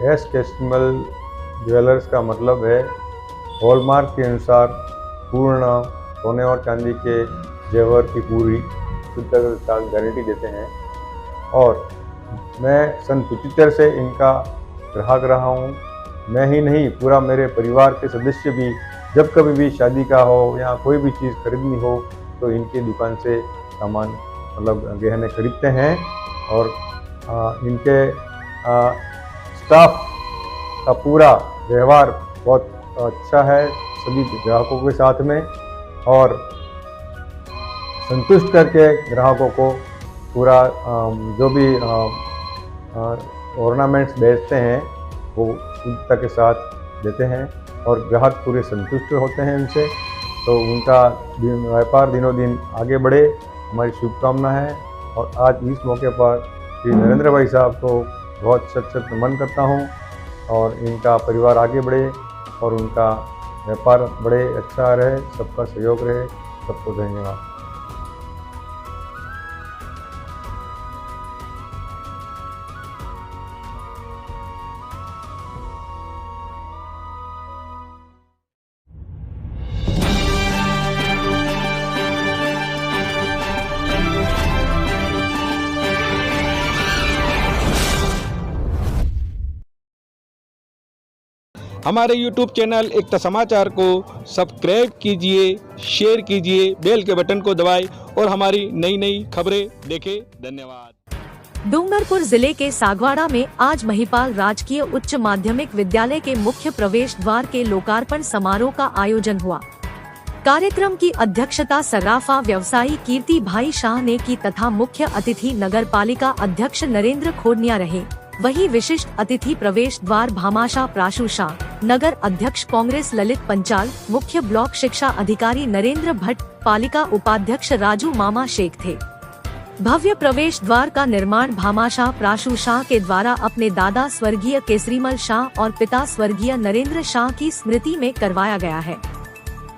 S कैस्टमल jewellers का मतलब है हॉलमार्क के अनुसार पूर्ण सोने और चांदी के जेवर की पूरी शुद्धता गारंटी देते हैं। और मैं सन 75 से इनका ग्राहक रहा हूँ। मैं ही नहीं, पूरा मेरे परिवार के सदस्य भी जब कभी भी शादी का हो या कोई भी चीज़ खरीदनी हो तो इनकी दुकान से सामान मतलब गहने खरीदते हैं। और इनके स्टाफ का पूरा व्यवहार बहुत अच्छा है सभी ग्राहकों के साथ में, और संतुष्ट करके ग्राहकों को पूरा जो भी ऑर्नामेंट्स बेचते हैं वो शुद्धता के साथ देते हैं और ग्राहक पूरे संतुष्ट होते हैं इनसे। तो उनका व्यापार दिनों दिन आगे बढ़े, हमारी शुभकामना है। और आज इस मौके पर श्री नरेंद्र भाई साहब को बहुत सत नमन करता हूँ, और इनका परिवार आगे बढ़े और उनका व्यापार बड़े अच्छा रहे, सबका सहयोग रहे। सबको धन्यवाद। हमारे YouTube चैनल एकता समाचार को सब्सक्राइब कीजिए, शेयर कीजिए, बेल के बटन को दबाएं और हमारी नई नई खबरें देखें। धन्यवाद। डूंगरपुर जिले के सागवाड़ा में आज महिपाल राजकीय उच्च माध्यमिक विद्यालय के मुख्य प्रवेश द्वार के लोकार्पण समारोह का आयोजन हुआ। कार्यक्रम की अध्यक्षता सर्राफा व्यवसायी कीर्ति भाई शाह ने की तथा मुख्य अतिथि नगर पालिका अध्यक्ष नरेंद्र खोडनिया रहे। वहीं विशिष्ट अतिथि प्रवेश द्वार भामाशाह प्राशु शाह, नगर अध्यक्ष कांग्रेस ललित पंचाल, मुख्य ब्लॉक शिक्षा अधिकारी नरेंद्र भट्ट, पालिका उपाध्यक्ष राजू मामा शेख थे। भव्य प्रवेश द्वार का निर्माण भामाशाह प्राशु शाह के द्वारा अपने दादा स्वर्गीय केसरीमल शाह और पिता स्वर्गीय नरेंद्र शाह की स्मृति में करवाया गया है।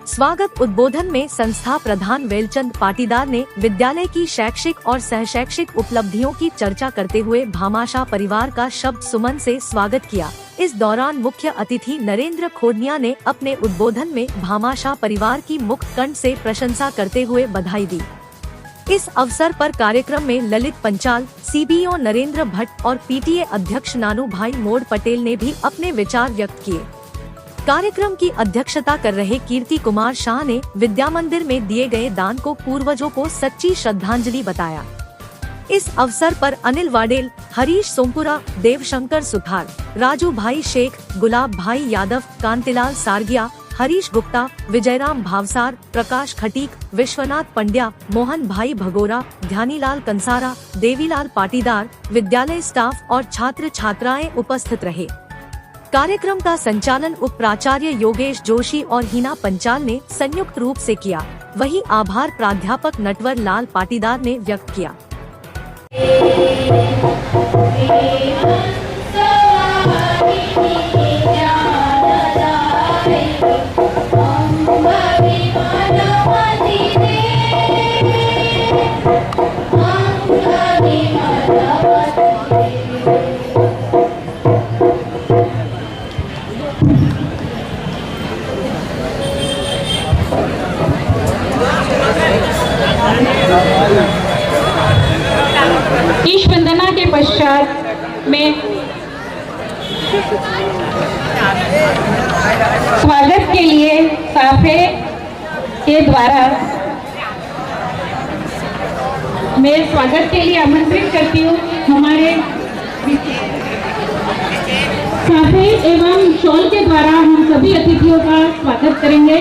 स्वागत उद्बोधन में संस्था प्रधान वेलचंद पाटीदार ने विद्यालय की शैक्षिक और सहशैक्षिक उपलब्धियों की चर्चा करते हुए भामाशाह परिवार का शब्द सुमन से स्वागत किया। इस दौरान मुख्य अतिथि नरेंद्र खोडनिया ने अपने उद्बोधन में भामाशाह परिवार की मुक्त कंठ से प्रशंसा करते हुए बधाई दी। इस अवसर पर कार्यक्रम में ललित पंचाल, CBO नरेंद्र भट्ट और PTA अध्यक्ष नानू भाई मोड़ पटेल ने भी अपने विचार व्यक्त किए। कार्यक्रम की अध्यक्षता कर रहे कीर्ति कुमार शाह ने विद्या मंदिर में दिए गए दान को पूर्वजों को सच्ची श्रद्धांजलि बताया। इस अवसर पर अनिल वाडेल, हरीश सोमपुरा, देवशंकर सुथार, राजू भाई शेख, गुलाब भाई यादव, कांतिलाल सारगिया, हरीश गुप्ता, विजयराम भावसार, प्रकाश खटीक, विश्वनाथ पंड्या, मोहन भाई भगोरा, ध्यानीलाल कंसारा, देवीलाल पाटीदार, विद्यालय स्टाफ और छात्र छात्राएं उपस्थित रहे। कार्यक्रम का संचालन उप प्राचार्य योगेश जोशी और हिना पंचाल ने संयुक्त रूप से किया। वहीं आभार प्राध्यापक नटवर लाल पाटीदार ने व्यक्त किया। ईश वंदना के पश्चात में स्वागत के लिए साफे के द्वारा मैं स्वागत के लिए आमंत्रित करती हूँ। हमारे साफे एवं शॉल के द्वारा हम सभी अतिथियों का स्वागत करेंगे।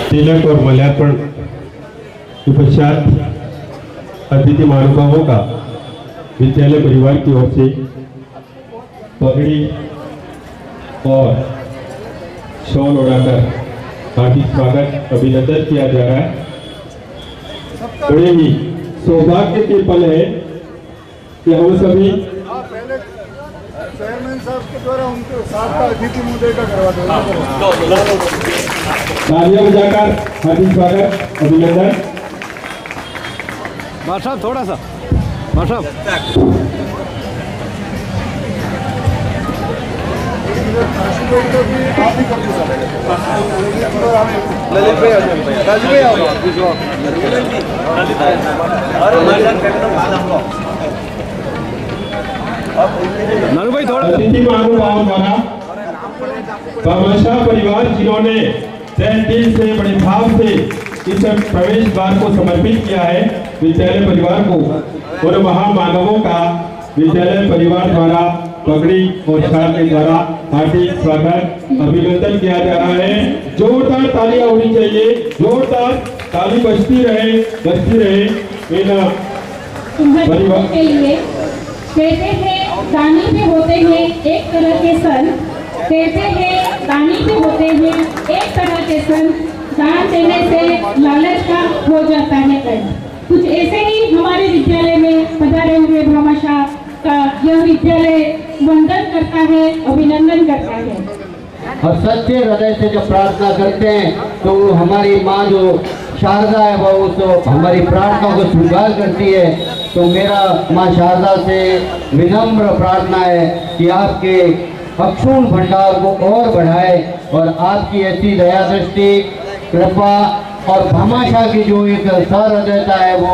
तिलक और माल्यार्पण के पश्चात अतिथि महानुभावों का विद्यालय परिवार की ओर से पगड़ी और शॉल उड़ाकर हार्दिक स्वागत अभिनंदन किया जा रहा है। बड़े ही सौभाग्य के पल है कि हम सभी चेयरमैन साहब के द्वारा उनके साथ का अतिथि मुद्दे का करवा दो। तालियां बजाकर हार्दिक स्वागत अभिनंदन। साहब थोड़ा सा साहब नानू भाई थोड़ा अतिथि महानुभावों द्वारा भामाशाह परिवार जिन्होंने तहे दिल से बड़े भाव से इस प्रवेश द्वार को समर्पित किया है विद्यालय परिवार को, और महामानवों का विद्यालय परिवार द्वारा पगड़ी और शाल के द्वारा हार्दिक स्वागत अभिनंदन किया जा रहा है। जोरदार तालियां होनी चाहिए, जोरदार ताली बजती रहे इन परिवार के लिए। कहते हैं दानी पे होते हैं एक तरह के सन, कहते हैं दानी पे होते हैं एक तरह के सन, दान देने से लालच का हो जाता है कर्ज। कुछ ऐसे ही हमारे विद्यालय में पधारे हुए भामाशाह का यह विद्यालय वंदन करता है, अभिनंदन करता है। और सच्चे हृदय से जब प्रार्थना करते हैं तो हमारी माँ जो शारदा है वो उस हमारी प्रार्थना को स्वीकार करती है। तो मेरा माँ शारदा से विनम्र प्रार्थना है कि आपके अक्षुण भंडार को और बढ़ाए और आपकी ऐसी दया दृष्टि कृपा और भामाशाह की जो एक सहृदयता है वो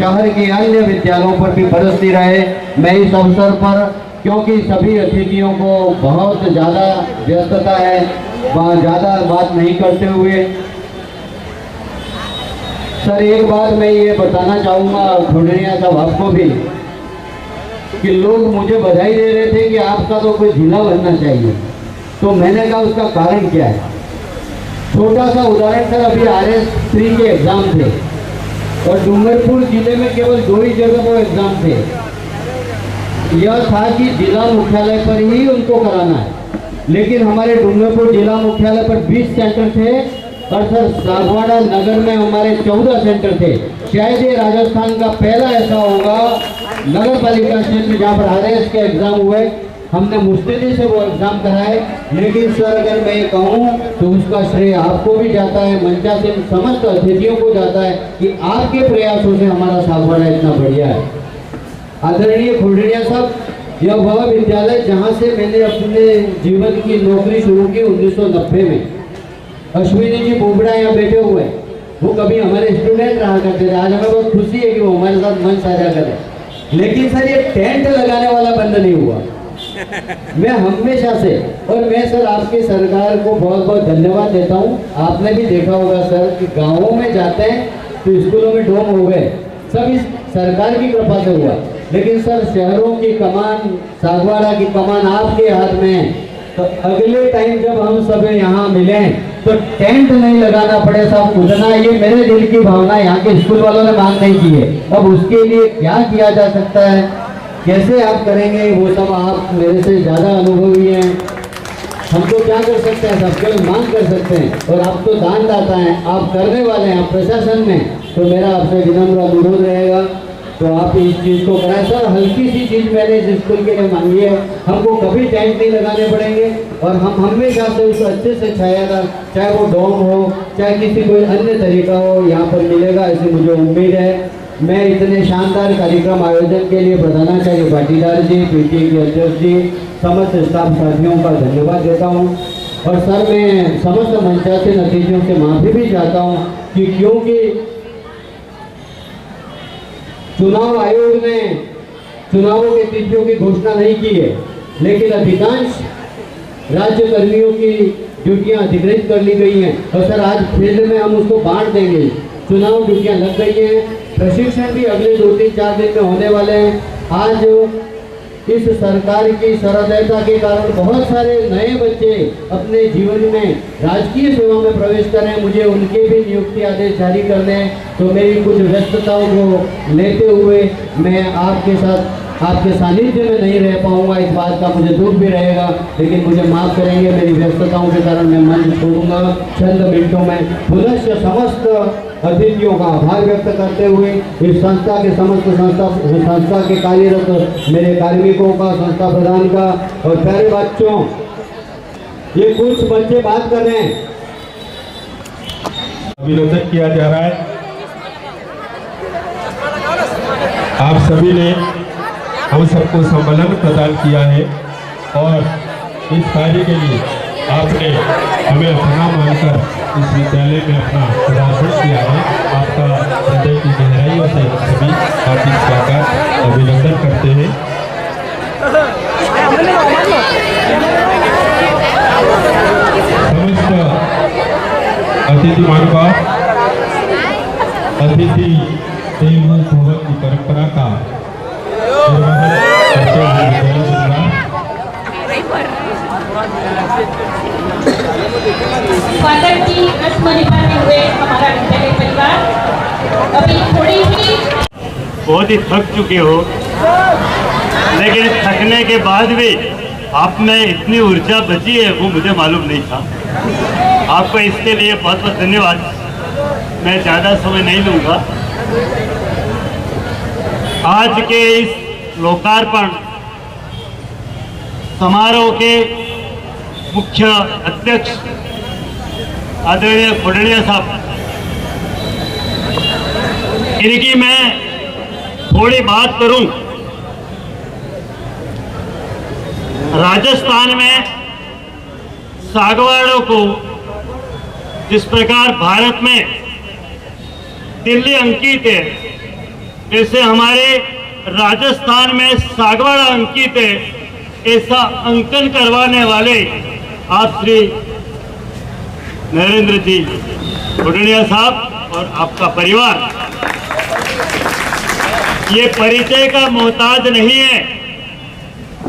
शहर के अन्य विद्यालयों पर भी बरसती रहे। मैं इस अवसर पर, क्योंकि सभी अतिथियों को बहुत ज़्यादा व्यस्तता है, वहाँ ज़्यादा बात नहीं करते हुए सर एक बात मैं ये बताना चाहूँगा खुडरिया साहब आपको भी, कि लोग मुझे बधाई दे रहे थे कि आपका तो कोई जिला बनना चाहिए। तो मैंने कहा उसका कारण क्या है। छोटा सा उदाहरण सर, अभी RS3 के एग्ज़ाम थे और डूंगरपुर जिले में केवल 2 ही जगह वो एग्ज़ाम थे। यह था कि जिला मुख्यालय पर ही उनको कराना है, लेकिन हमारे डूंगरपुर जिला मुख्यालय पर 20 सेंटर थे और सर सागवाड़ा नगर में हमारे 14 सेंटर थे। शायद ये राजस्थान का पहला ऐसा होगा नगर पालिका क्षेत्र जहाँ पर RS के एग्ज़ाम हुए। हमने मुस्तैदी से वो एग्ज़ाम कराए, लेकिन सर अगर मैं ये कहूँ तो उसका श्रेय आपको भी जाता है, मंचासीन समस्त अतिथियों को जाता है कि आपके प्रयासों से हमारा सागवाड़ा इतना बढ़िया है। आदरणीय खुडरिया साहब, यह वह विद्यालय जहाँ से मैंने अपने जीवन की नौकरी शुरू की 1990 में। अश्विनी जी बोबड़ा यहाँ बैठे हुए हैं, वो कभी हमारे स्टूडेंट रहा करते थे। आज हमें बहुत खुशी है कि वो हमारे साथ मंच साझा करें। लेकिन सर ये टेंट लगाने वाला बंद नहीं हुआ। मैं हमेशा से, और मैं सर आपकी सरकार को बहुत बहुत धन्यवाद देता हूँ। आपने भी देखा होगा सर कि गाँवों में जाते हैं तो स्कूलों में डोम हो गए, सब इस सरकार की कृपा से हुआ। लेकिन सर शहरों की कमान, सागवाड़ा की कमान आपके हाथ में है। तो अगले टाइम जब हम सब यहाँ मिलें तो टेंट नहीं लगाना पड़े साहब, उतना ये मेरे दिल की भावना यहाँ के स्कूल वालों ने मांग नहीं की है। अब उसके लिए क्या किया जा सकता है, कैसे आप करेंगे, वो सब आप मेरे से ज़्यादा अनुभवी हैं। हम तो क्या कर सकते हैं, सब केवल मांग कर सकते हैं। और आप तो दानदाता हैं, आप करने वाले हैं, आप प्रशासन में। तो मेरा आपसे विनम्र अनुरोध रहेगा तो आप इस चीज़ को कराएं। सर हल्की सी चीज़ मैंने इस स्कूल के लिए मांगी है, हमको कभी टेंट नहीं लगाने पड़ेंगे और हम हमेशा से उसको अच्छे से छायादार, चाहे वो डोम हो चाहे किसी कोई अन्य तरीका हो, यहाँ पर मिलेगा, ऐसी मुझे उम्मीद है। मैं इतने शानदार कार्यक्रम आयोजन के लिए प्रधानाचार्य पाटीदार जी, पीटी के अध्यक्ष जी, समस्त स्टाफ साथियों का धन्यवाद देता हूँ। और सर मैं समस्त मंचासीन अतिथियों से माफ़ी भी चाहता हूँ कि क्योंकि चुनाव आयोग ने चुनावों के तिथियों की घोषणा नहीं की है, लेकिन अधिकांश राज्य कर्मियों की ड्यूटियां अधिकृत कर ली गई हैं। और सर आज फील्ड में हम उसको बांट देंगे। चुनाव ड्यूटियां लग गई हैं, प्रशिक्षण भी अगले 2-3-4 दिन में होने वाले हैं। आज इस सरकार की सहृदयता के कारण बहुत सारे नए बच्चे अपने जीवन में राजकीय सेवा में प्रवेश कर रहे हैं। मुझे उनके भी नियुक्ति आदेश जारी करने हैं, तो मेरी कुछ व्यस्तताओं को लेते हुए मैं आपके साथ आपके सानिध्य में नहीं रह पाऊंगा, इस बात का मुझे दुख भी रहेगा। लेकिन मुझे माफ़ करेंगे, मेरी व्यस्तताओं के कारण मैं मंच छोड़ूंगा। चंद मिनटों में पुनश्च समस्त अतिथियों का आभार व्यक्त करते हुए इस संस्था के समस्त संस्था के कार्यरत मेरे कार्मिकों का, संस्था प्रधान का और प्यारे बच्चों, ये कुछ बच्चे बात कर रहे हैं अभिनंदन किया जा रहा है। आप सभी ने हम सबको सम्मान प्रदान किया है और इस कार्य के लिए आपने हमें अपना मानकर इस विद्यालय में अपना पदार्पण किया है। आपका हृदय की गहराइयों से हम सभी हार्दिक स्वागत अभिनंदन करते हैं। समस्त अतिथि मानव अतिथि देवो भव की परंपरा का निर्वहन करते हुए विद्यालय फादर की रस्म निभाते हुए हमारा विद्यालय परिवार अभी थोड़ी ही बहुत ही थक चुके हो, लेकिन थकने के बाद भी आप में इतनी ऊर्जा बची है वो मुझे मालूम नहीं था। आपको इसके लिए बहुत बहुत धन्यवाद। मैं ज़्यादा समय नहीं लूँगा। आज के इस लोकार्पण समारोह के मुख्य अध्यक्ष आदरणीय खोडड़िया साहब, इनकी मैं थोड़ी बात करूं। राजस्थान में सागवाड़ों को जिस प्रकार भारत में दिल्ली अंकित है, जैसे हमारे राजस्थान में सागवाड़ा अंकित है, ऐसा अंकन करवाने वाले आप श्री नरेंद्र जी खोडड़िया साहब और आपका परिवार ये परिचय का मोहताज नहीं है,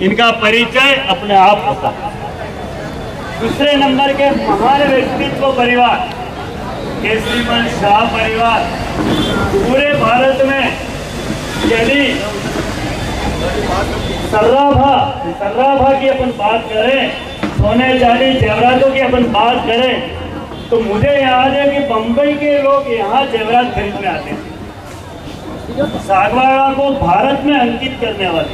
इनका परिचय अपने आप होता है। दूसरे नंबर के महान व्यक्तित्व परिवार केसरीमल शाह परिवार पूरे भारत में, यदि सर्राभा की अपन बात करें, सोने चांदी जेवरातों की अपन बात करें, तो मुझे याद है कि बंबई के लोग यहाँ जेवरात खरीदने आते थे। सागवाड़ा को भारत में अंकित करने वाले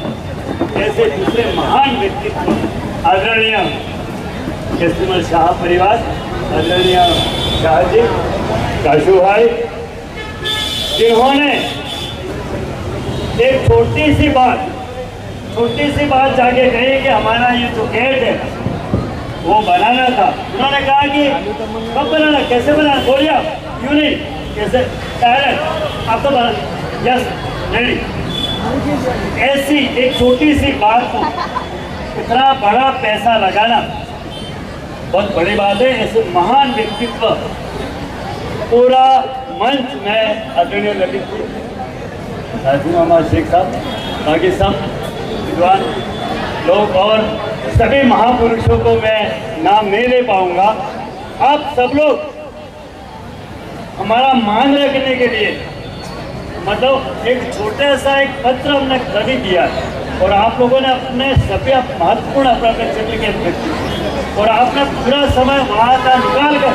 ऐसे दूसरे महान व्यक्तित्व आदरणीय केसरीमल शाह परिवार, आदरणीय शाह जी, काशू भाई, जिन्होंने एक छोटी सी बात जाके कही कि हमारा ये जो गेट है वो बनाना था। उन्होंने कहा कि कब बनाना, कैसे बनाना, बोलिए आप, क्यों नहीं, कैसे, डायरेक्ट आप तो बना, यस रेडी। ऐसी एक छोटी सी बात को इतना बड़ा पैसा लगाना बहुत बड़ी बात है। ऐसे महान व्यक्तित्व पूरा मंच में आदरणीय ललित राजू मामा शेख साहब, बाकी सब विद्वान लोग और सभी महापुरुषों को मैं नाम नहीं ले पाऊंगा। आप सब लोग हमारा मान रखने के लिए मतलब एक छोटा सा एक पत्र हमने कभी दिया और आप लोगों ने अपने सभी महत्वपूर्ण अपना क्षेत्र के व्यक्ति और आपने पूरा समय वहाँ का निकाल कर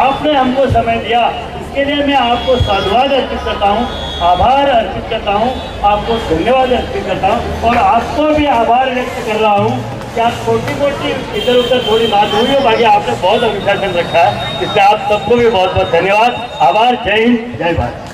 आपने हमको समय दिया, इसके लिए मैं आपको साधुवाद अर्पित करता हूँ, आभार अर्पित करता हूँ, आपको धन्यवाद अर्पित करता हूँ और आपको भी आभार व्यक्त कर रहा हूँ कि आप छोटी मोटी इधर उधर थोड़ी बात हुई हो, बाकी आपने बहुत अनुशासन रखा है, इसलिए आप सबको भी बहुत बहुत धन्यवाद, आभार। जय हिंद, जय भारत।